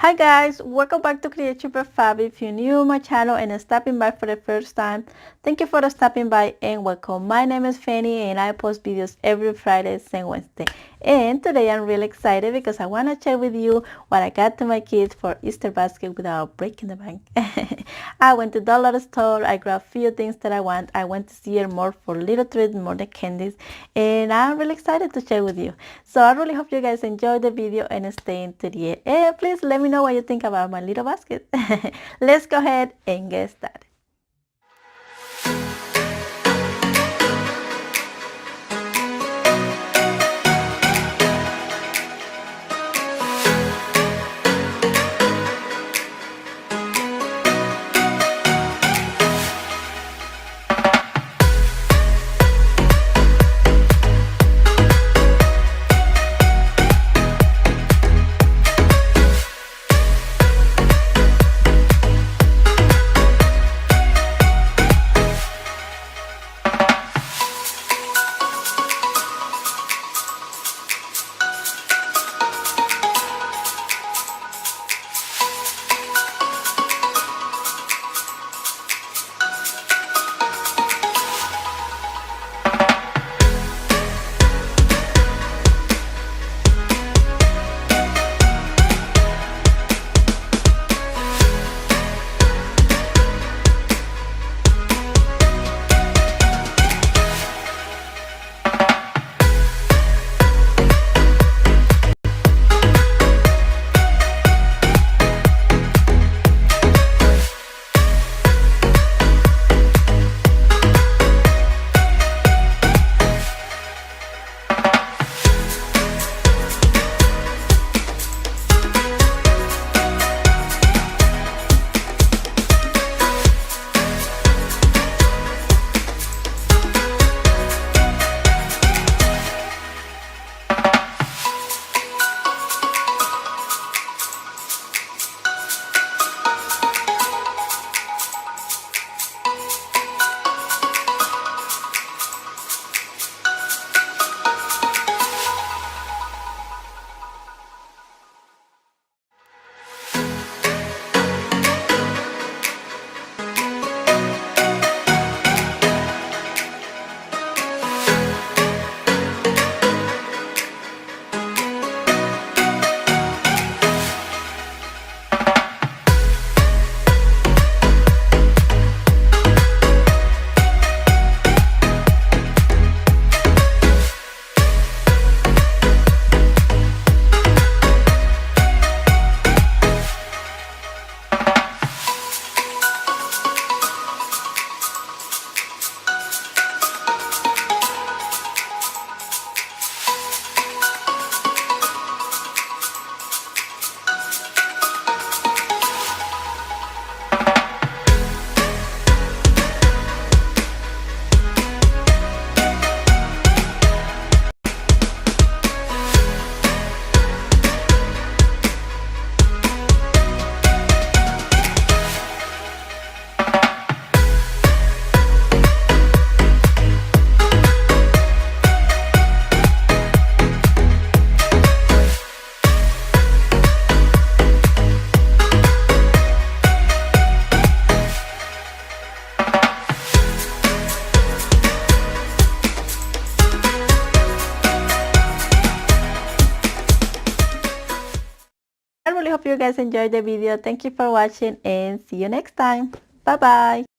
Hi guys, welcome back to Create by Favi. If you're new to my channel and stopping by for the first time, thank you for stopping by and welcome. My name is Fanny and I post videos every Friday and Wednesday. And today I'm really excited because I want to share with you what I got to my kids for Easter basket without breaking the bank. I went to the dollar store, I grabbed a few things that I want. I went to see her more for little treats, more than candies, and I'm really excited to share with you. So I really hope you guys enjoy the video and stay into the end. And please let me know what you think about my little basket. Let's go ahead and get started. I really hope you guys enjoyed the video. Thank you for watching and see you next time. Bye bye.